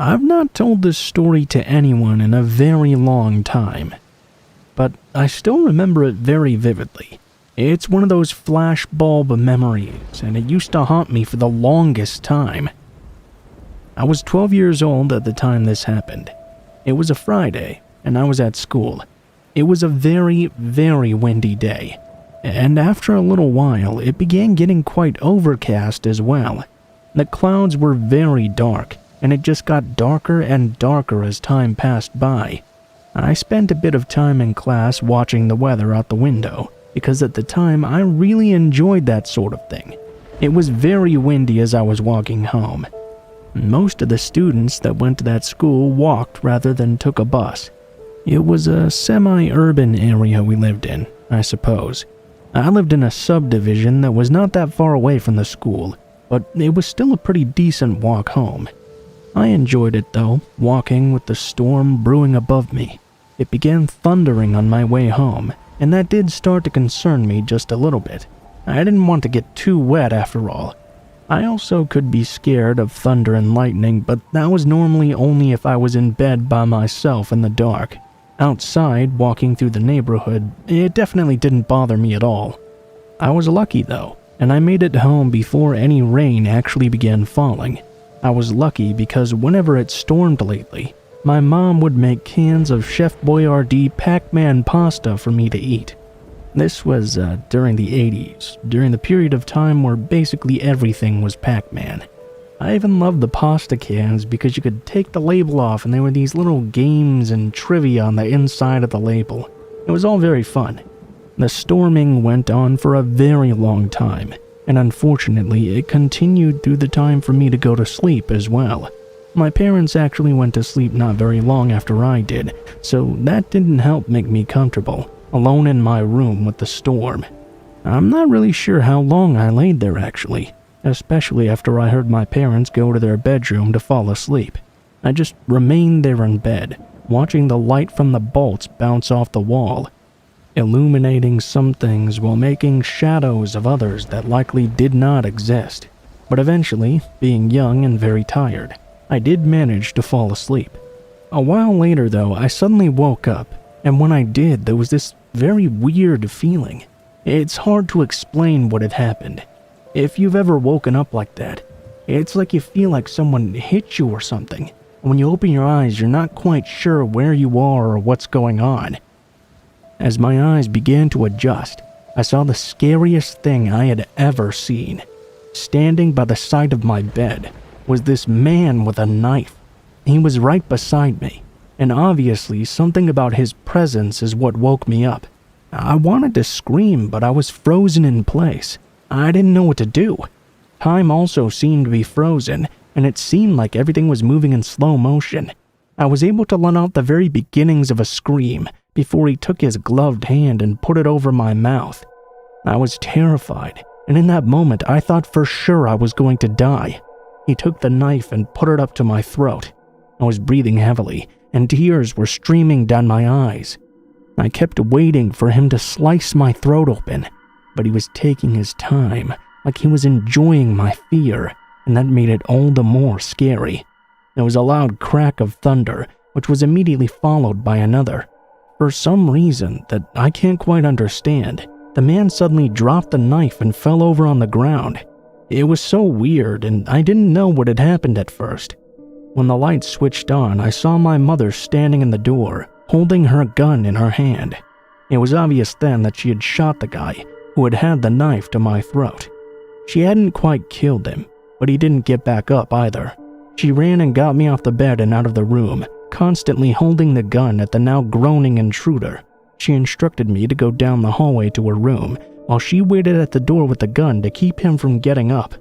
I've not told this story to anyone in a very long time, but I still remember it very vividly. It's one of those flashbulb memories, and it used to haunt me for the longest time. I was 12 years old at the time this happened. It was a Friday, and I was at school. It was a very, very windy day, and after a little while, it began getting quite overcast as well. The clouds were very dark, and it just got darker and darker as time passed by. I spent a bit of time in class watching the weather out the window, because at the time I really enjoyed that sort of thing. It was very windy as I was walking home. Most of the students that went to that school walked rather than took a bus. It was a semi-urban area we lived in, I suppose. I lived in a subdivision that was not that far away from the school, but it was still a pretty decent walk home. I enjoyed it though, walking with the storm brewing above me. It began thundering on my way home, and that did start to concern me just a little bit. I didn't want to get too wet after all. I also could be scared of thunder and lightning, but that was normally only if I was in bed by myself in the dark. Outside, walking through the neighborhood, it definitely didn't bother me at all. I was lucky though, and I made it home before any rain actually began falling. I was lucky because whenever it stormed lately, my mom would make cans of Chef Boyardee Pac-Man pasta for me to eat. This was during the 80s, during the period of time where basically everything was Pac-Man. I even loved the pasta cans because you could take the label off and there were these little games and trivia on the inside of the label. It was all very fun. The storming went on for a very long time, and unfortunately it continued through the time for me to go to sleep as well. My parents actually went to sleep not very long after I did, so that didn't help make me comfortable, alone in my room with the storm. I'm not really sure how long I laid there actually, especially after I heard my parents go to their bedroom to fall asleep. I just remained there in bed, watching the light from the bolts bounce off the wall, illuminating some things while making shadows of others that likely did not exist. But eventually, being young and very tired, I did manage to fall asleep. A while later though, I suddenly woke up, and when I did, there was this very weird feeling. It's hard to explain what had happened. If you've ever woken up like that, it's like you feel like someone hit you or something. And when you open your eyes, you're not quite sure where you are or what's going on. As my eyes began to adjust, I saw the scariest thing I had ever seen. Standing by the side of my bed was this man with a knife. He was right beside me, and obviously something about his presence is what woke me up. I wanted to scream, but I was frozen in place. I didn't know what to do. Time also seemed to be frozen, and it seemed like everything was moving in slow motion. I was able to let out the very beginnings of a scream before he took his gloved hand and put it over my mouth. I was terrified, and in that moment I thought for sure I was going to die. He took the knife and put it up to my throat. I was breathing heavily, and tears were streaming down my eyes. I kept waiting for him to slice my throat open, but he was taking his time, like he was enjoying my fear, and that made it all the more scary. There was a loud crack of thunder, which was immediately followed by another. For some reason that I can't quite understand, the man suddenly dropped the knife and fell over on the ground. It was so weird, and I didn't know what had happened at first. When the lights switched on, I saw my mother standing in the door, holding her gun in her hand. It was obvious then that she had shot the guy who had had the knife to my throat. She hadn't quite killed him, but he didn't get back up either. She ran and got me off the bed and out of the room, constantly holding the gun at the now groaning intruder. She instructed me to go down the hallway to her room, while she waited at the door with the gun to keep him from getting up.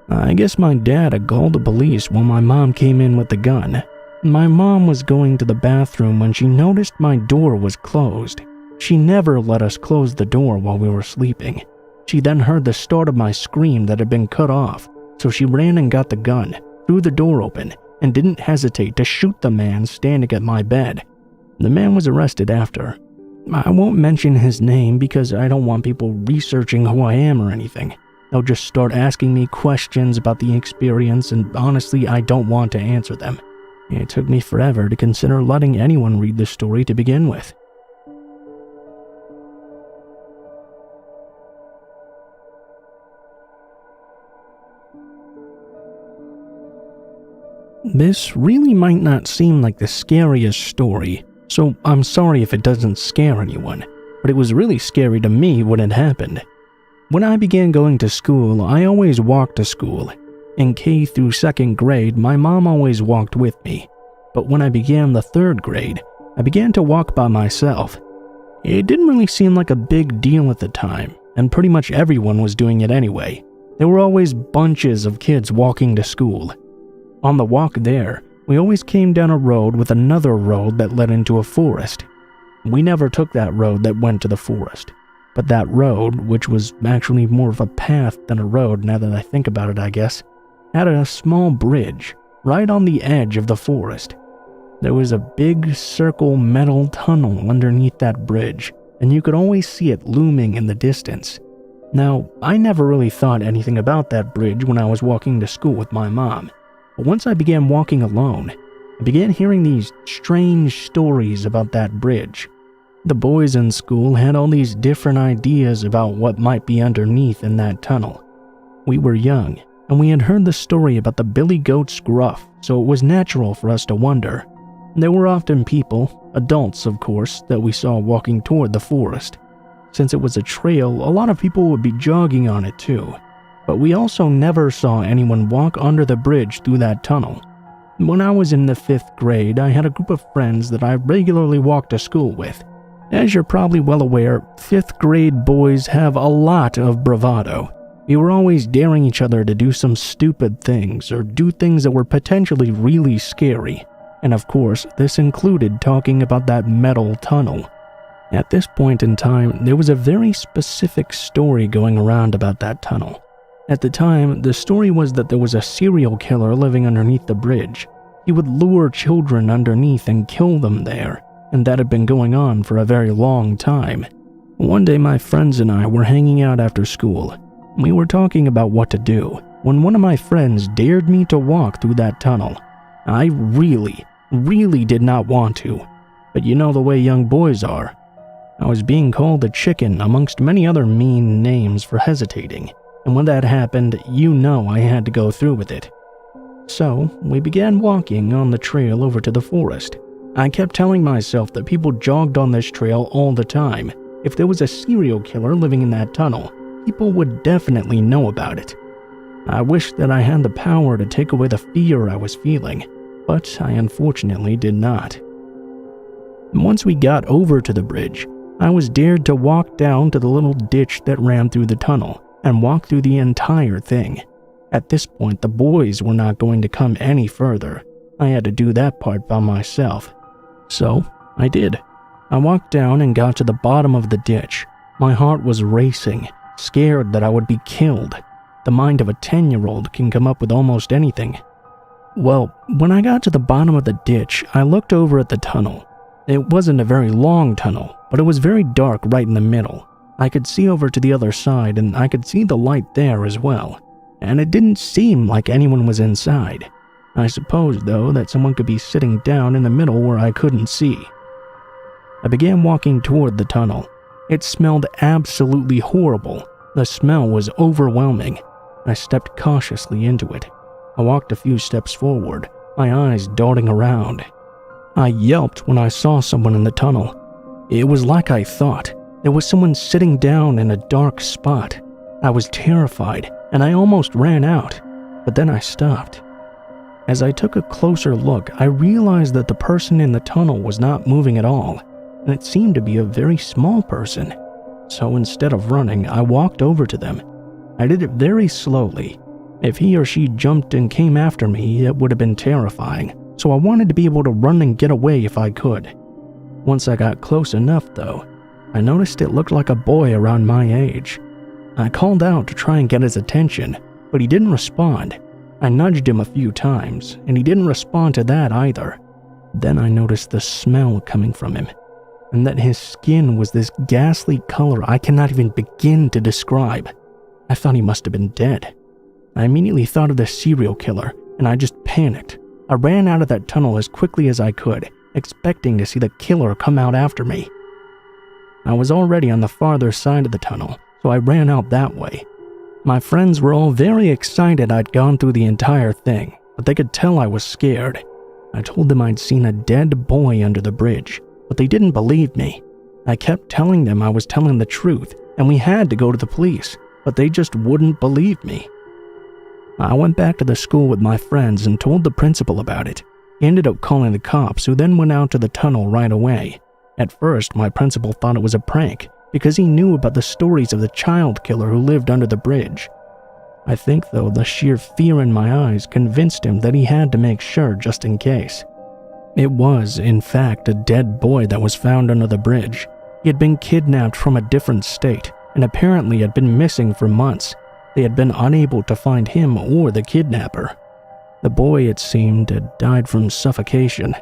I guess my dad had called the police while my mom came in with the gun. My mom was going to the bathroom when she noticed my door was closed. She never let us close the door while we were sleeping. She then heard the start of my scream that had been cut off, so she ran and got the gun, threw the door open, and didn't hesitate to shoot the man standing at my bed. The man was arrested after. I won't mention his name because I don't want people researching who I am or anything. They'll just start asking me questions about the experience, and honestly, I don't want to answer them. It took me forever to consider letting anyone read the story to begin with. This really might not seem like the scariest story, so I'm sorry if it doesn't scare anyone, but it was really scary to me when it happened. When I began going to school, I always walked to school. In K through 2nd grade, my mom always walked with me, but when I began the 3rd grade, I began to walk by myself. It didn't really seem like a big deal at the time, and pretty much everyone was doing it anyway. There were always bunches of kids walking to school. On the walk there, we always came down a road with another road that led into a forest. We never took that road that went to the forest, but that road, which was actually more of a path than a road now that I think about it, I guess, had a small bridge right on the edge of the forest. There was a big circle metal tunnel underneath that bridge, and you could always see it looming in the distance. Now, I never really thought anything about that bridge when I was walking to school with my mom. But once I began walking alone, I began hearing these strange stories about that bridge. The boys in school had all these different ideas about what might be underneath in that tunnel. We were young, and we had heard the story about the billy goat's gruff, so it was natural for us to wonder. There were often people, adults of course, that we saw walking toward the forest. Since it was a trail, a lot of people would be jogging on it too. But we also never saw anyone walk under the bridge through that tunnel. When I was in the 5th grade, I had a group of friends that I regularly walked to school with. As you're probably well aware, 5th grade boys have a lot of bravado. We were always daring each other to do some stupid things or do things that were potentially really scary. And of course, this included talking about that metal tunnel. At this point in time, there was a very specific story going around about that tunnel. At the time, the story was that there was a serial killer living underneath the bridge. He would lure children underneath and kill them there, and that had been going on for a very long time. One day my friends and I were hanging out after school. We were talking about what to do, when one of my friends dared me to walk through that tunnel. I really did not want to, but you know the way young boys are. I was being called a chicken amongst many other mean names for hesitating. And when that happened, you know I had to go through with it. So, we began walking on the trail over to the forest. I kept telling myself that people jogged on this trail all the time. If there was a serial killer living in that tunnel, people would definitely know about it. I wished that I had the power to take away the fear I was feeling, but I unfortunately did not. Once we got over to the bridge, I was dared to walk down to the little ditch that ran through the tunnel and walk through the entire thing. At this point, the boys were not going to come any further. I had to do that part by myself. So, I did. I walked down and got to the bottom of the ditch. My heart was racing, scared that I would be killed. The mind of a 10-year-old can come up with almost anything. Well, when I got to the bottom of the ditch, I looked over at the tunnel. It wasn't a very long tunnel, but it was very dark right in the middle. I could see over to the other side, and I could see the light there as well. And it didn't seem like anyone was inside. I supposed, though, that someone could be sitting down in the middle where I couldn't see. I began walking toward the tunnel. It smelled absolutely horrible. The smell was overwhelming. I stepped cautiously into it. I walked a few steps forward, my eyes darting around. I yelped when I saw someone in the tunnel. It was like I thought. There was someone sitting down in a dark spot. I was terrified, and I almost ran out, but then I stopped. As I took a closer look, I realized that the person in the tunnel was not moving at all, and it seemed to be a very small person. So instead of running, I walked over to them. I did it very slowly. If he or she jumped and came after me, it would have been terrifying, so I wanted to be able to run and get away if I could. Once I got close enough, though, I noticed it looked like a boy around my age. I called out to try and get his attention, but he didn't respond. I nudged him a few times, and he didn't respond to that either. Then I noticed the smell coming from him, and that his skin was this ghastly color I cannot even begin to describe. I thought he must have been dead. I immediately thought of the serial killer, and I just panicked. I ran out of that tunnel as quickly as I could, expecting to see the killer come out after me. I was already on the farther side of the tunnel, so I ran out that way. My friends were all very excited I'd gone through the entire thing, but they could tell I was scared. I told them I'd seen a dead boy under the bridge, but they didn't believe me. I kept telling them I was telling the truth, and we had to go to the police, but they just wouldn't believe me. I went back to the school with my friends and told the principal about it. He ended up calling the cops, who then went out to the tunnel right away. At first, my principal thought it was a prank, because he knew about the stories of the child killer who lived under the bridge. I think, though, the sheer fear in my eyes convinced him that he had to make sure just in case. It was, in fact, a dead boy that was found under the bridge. He had been kidnapped from a different state, and apparently had been missing for months. They had been unable to find him or the kidnapper. The boy, it seemed, had died from suffocation.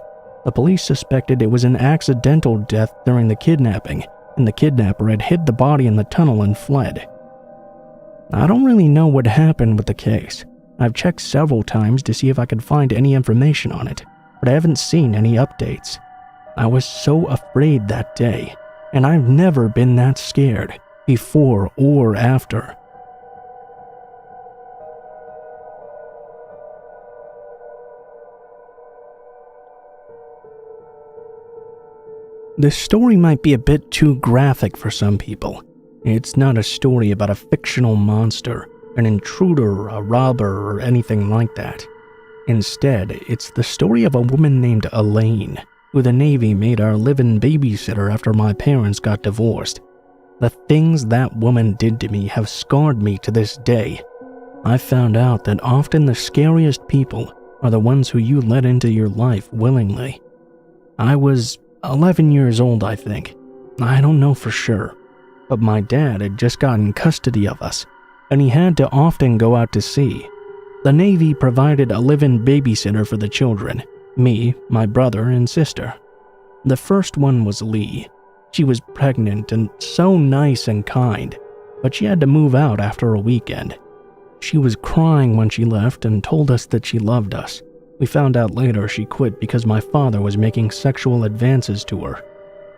The police suspected it was an accidental death during the kidnapping, and the kidnapper had hid the body in the tunnel and fled. I don't really know what happened with the case. I've checked several times to see if I could find any information on it, but I haven't seen any updates. I was so afraid that day, and I've never been that scared, before or after. This story might be a bit too graphic for some people. It's not a story about a fictional monster, an intruder, a robber, or anything like that. Instead, it's the story of a woman named Elaine, who the Navy made our live-in babysitter after my parents got divorced. The things that woman did to me have scarred me to this day. I found out that often the scariest people are the ones who you let into your life willingly. I was 11 years old, I think. I don't know for sure. But my dad had just gotten custody of us, and he had to often go out to sea. The Navy provided a live-in babysitter for the children, me, my brother, and sister. The first one was Lee. She was pregnant and so nice and kind, but she had to move out after a weekend. She was crying when she left and told us that she loved us. We found out later she quit because my father was making sexual advances to her.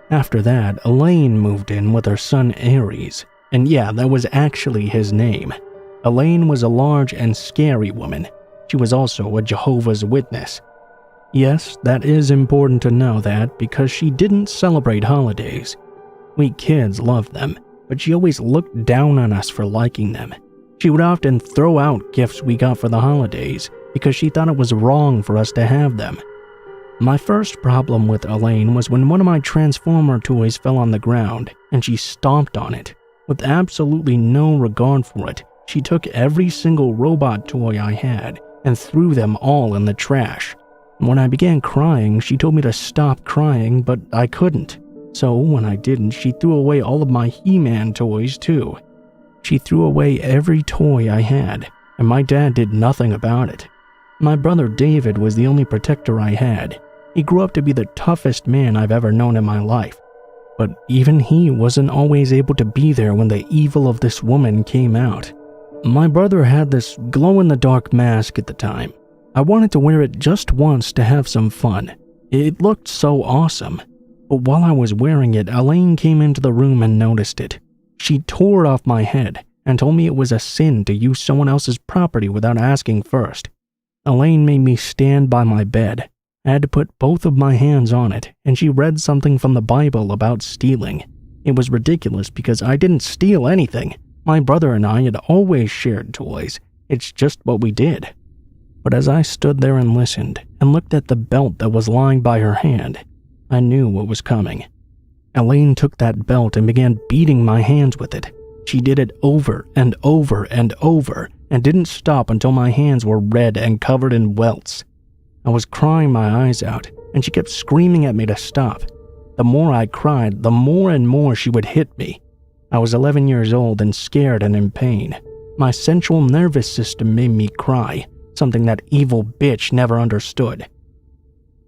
After that, Elaine moved in with her son Aries, and yeah, that was actually his name. Elaine was a large and scary woman. She was also a Jehovah's Witness. Yes, that is important to know that because she didn't celebrate holidays. We kids loved them, but she always looked down on us for liking them. She would often throw out gifts we got for the holidays because she thought it was wrong for us to have them. My first problem with Elaine was when one of my Transformer toys fell on the ground and she stomped on it. With absolutely no regard for it, she took every single robot toy I had and threw them all in the trash. When I began crying, she told me to stop crying, but I couldn't. So when I didn't, she threw away all of my He-Man toys too. She threw away every toy I had, and my dad did nothing about it. My brother David was the only protector I had. He grew up to be the toughest man I've ever known in my life. But even he wasn't always able to be there when the evil of this woman came out. My brother had this glow-in-the-dark mask at the time. I wanted to wear it just once to have some fun. It looked so awesome. But while I was wearing it, Elaine came into the room and noticed it. She tore it off my head and told me it was a sin to use someone else's property without asking first. Elaine made me stand by my bed. I had to put both of my hands on it, and she read something from the Bible about stealing. It was ridiculous because I didn't steal anything. My brother and I had always shared toys. It's just what we did. But as I stood there and listened, and looked at the belt that was lying by her hand, I knew what was coming. Elaine took that belt and began beating my hands with it. She did it over and over and over, and didn't stop until my hands were red and covered in welts. I was crying my eyes out, and she kept screaming at me to stop. The more I cried, the more and more she would hit me. I was 11 years old and scared and in pain. My central nervous system made me cry, something that evil bitch never understood.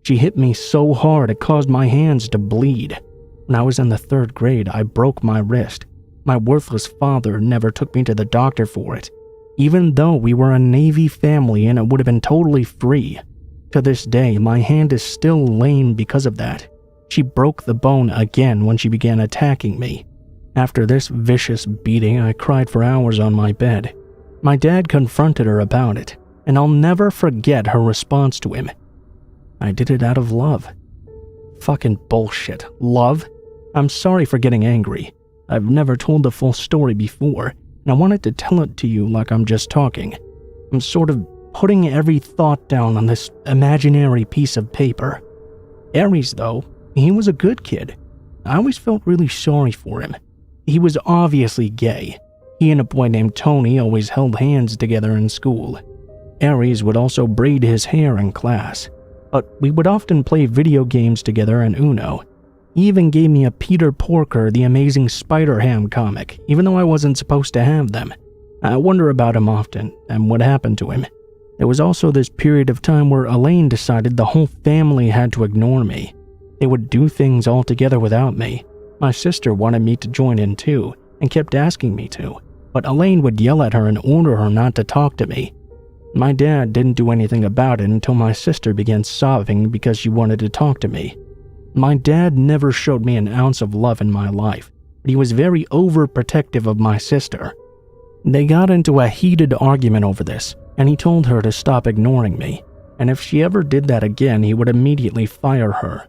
She hit me so hard it caused my hands to bleed. When I was in the 3rd grade, I broke my wrist. My worthless father never took me to the doctor for it, even though we were a Navy family and it would have been totally free. To this day, my hand is still lame because of that. She broke the bone again when she began attacking me. After this vicious beating, I cried for hours on my bed. My dad confronted her about it, and I'll never forget her response to him. I did it out of love. Fucking bullshit. Love? I'm sorry for getting angry. I've never told the full story before, and I wanted to tell it to you like I'm just talking. I'm sort of putting every thought down on this imaginary piece of paper. Aries, though, he was a good kid. I always felt really sorry for him. He was obviously gay. He and a boy named Tony always held hands together in school. Aries would also braid his hair in class, but we would often play video games together and Uno. He even gave me a Peter Porker The Amazing Spider-Ham comic, even though I wasn't supposed to have them. I wonder about him often, and what happened to him. There was also this period of time where Elaine decided the whole family had to ignore me. They would do things all together without me. My sister wanted me to join in too, and kept asking me to, but Elaine would yell at her and order her not to talk to me. My dad didn't do anything about it until my sister began sobbing because she wanted to talk to me. My dad never showed me an ounce of love in my life, but he was very overprotective of my sister. They got into a heated argument over this, and he told her to stop ignoring me, and if she ever did that again, he would immediately fire her.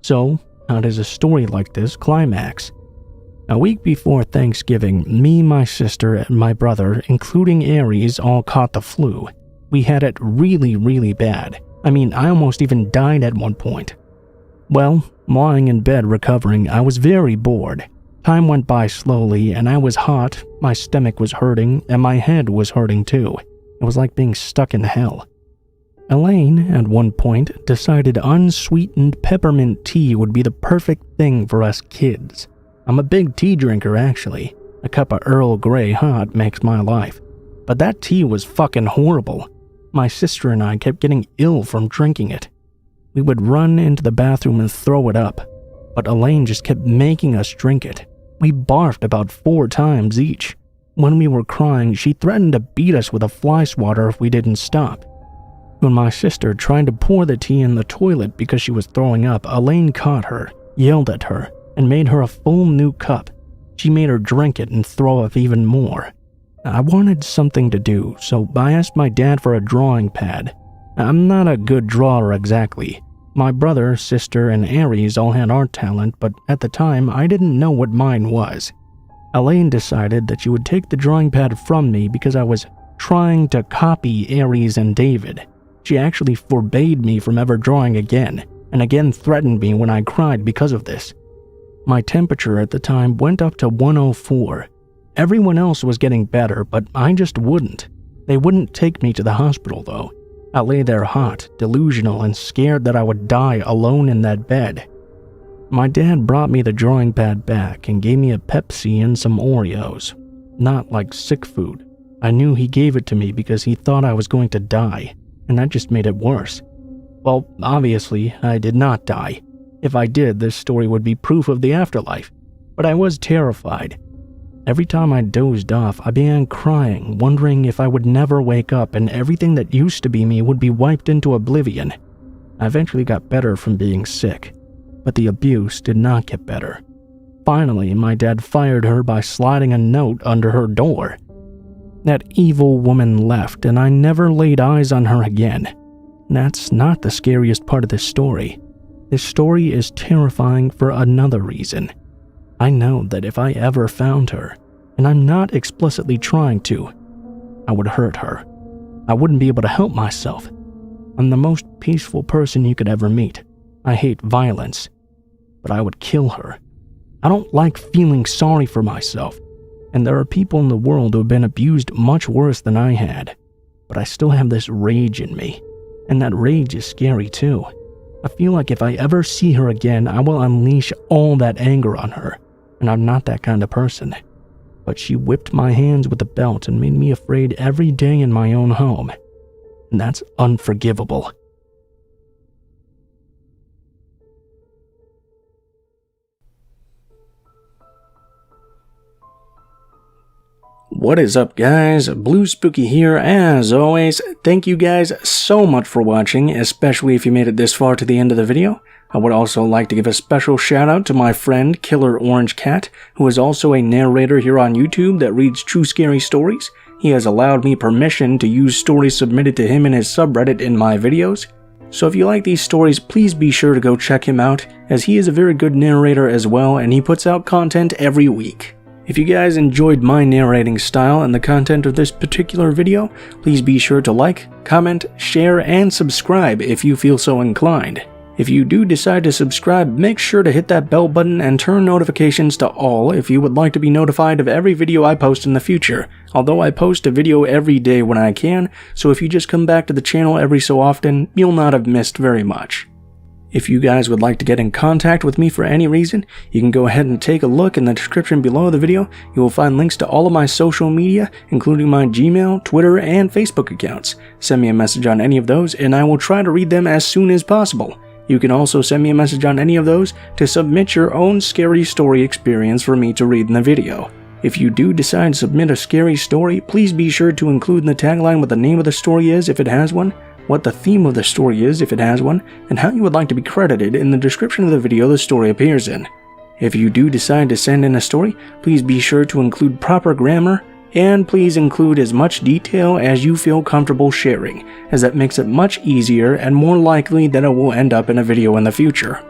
So, how does a story like this climax? A week before Thanksgiving, me, my sister, and my brother, including Aries, all caught the flu. We had it really, really bad. I mean, I almost even died at one point. Well, lying in bed recovering, I was very bored. Time went by slowly, and I was hot, my stomach was hurting, and my head was hurting too. It was like being stuck in hell. Elaine, at one point, decided unsweetened peppermint tea would be the perfect thing for us kids. I'm a big tea drinker, actually. A cup of Earl Grey hot makes my life. But that tea was fucking horrible. My sister and I kept getting ill from drinking it. We would run into the bathroom and throw it up, but Elaine just kept making us drink it. We barfed about 4 times each. When we were crying, she threatened to beat us with a fly swatter if we didn't stop. When my sister tried to pour the tea in the toilet because she was throwing up, Elaine caught her, yelled at her, and made her a full new cup. She made her drink it and throw up even more. I wanted something to do, so I asked my dad for a drawing pad. I'm not a good drawer exactly. My brother, sister, and Aries all had art talent, but at the time, I didn't know what mine was. Elaine decided that she would take the drawing pad from me because I was trying to copy Aries and David. She actually forbade me from ever drawing again, and again threatened me when I cried because of this. My temperature at the time went up to 104. Everyone else was getting better, but I just wouldn't. They wouldn't take me to the hospital, though. I lay there hot, delusional, and scared that I would die alone in that bed. My dad brought me the drawing pad back and gave me a Pepsi and some Oreos. Not like sick food. I knew he gave it to me because he thought I was going to die, and that just made it worse. Well, obviously, I did not die. If I did, this story would be proof of the afterlife. But I was terrified. Every time I dozed off, I began crying, wondering if I would never wake up and everything that used to be me would be wiped into oblivion. I eventually got better from being sick, but the abuse did not get better. Finally, my dad fired her by sliding a note under her door. That evil woman left, and I never laid eyes on her again. That's not the scariest part of this story. This story is terrifying for another reason. I know that if I ever found her, and I'm not explicitly trying to, I would hurt her. I wouldn't be able to help myself. I'm the most peaceful person you could ever meet. I hate violence, but I would kill her. I don't like feeling sorry for myself, and there are people in the world who have been abused much worse than I had, but I still have this rage in me, and that rage is scary too. I feel like if I ever see her again, I will unleash all that anger on her. And I'm not that kind of person. But she whipped my hands with a belt and made me afraid every day in my own home. And that's unforgivable. What is up, guys? Bluespooky here. As always, thank you guys so much for watching, especially if you made it this far to the end of the video. I would also like to give a special shout out to my friend Killer Orange Cat, who is also a narrator here on YouTube that reads true scary stories. He has allowed me permission to use stories submitted to him in his subreddit in my videos. So if you like these stories, please be sure to go check him out, as he is a very good narrator as well, and he puts out content every week. If you guys enjoyed my narrating style and the content of this particular video, please be sure to like, comment, share, and subscribe if you feel so inclined. If you do decide to subscribe, make sure to hit that bell button and turn notifications to all if you would like to be notified of every video I post in the future, although I post a video every day when I can, so if you just come back to the channel every so often, you'll not have missed very much. If you guys would like to get in contact with me for any reason, you can go ahead and take a look in the description below the video. You will find links to all of my social media, including my Gmail, Twitter, and Facebook accounts. Send me a message on any of those, and I will try to read them as soon as possible. You can also send me a message on any of those to submit your own scary story experience for me to read in the video. If you do decide to submit a scary story, please be sure to include in the tagline what the name of the story is if it has one, what the theme of the story is if it has one, and how you would like to be credited in the description of the video the story appears in. If you do decide to send in a story, please be sure to include proper grammar, and please include as much detail as you feel comfortable sharing, as that makes it much easier and more likely that it will end up in a video in the future.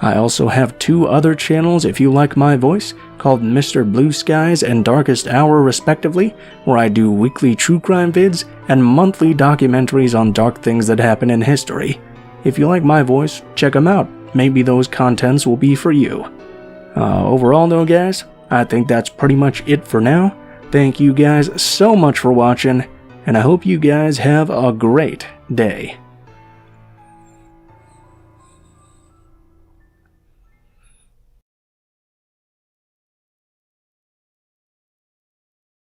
I also have 2 other channels if you like my voice, called Mr. Blue Skies and Darkest Hour respectively, where I do weekly true crime vids and monthly documentaries on dark things that happen in history. If you like my voice, check them out. Maybe those contents will be for you. Overall though, guys, I think that's pretty much it for now. Thank you guys so much for watching, and I hope you guys have a great day.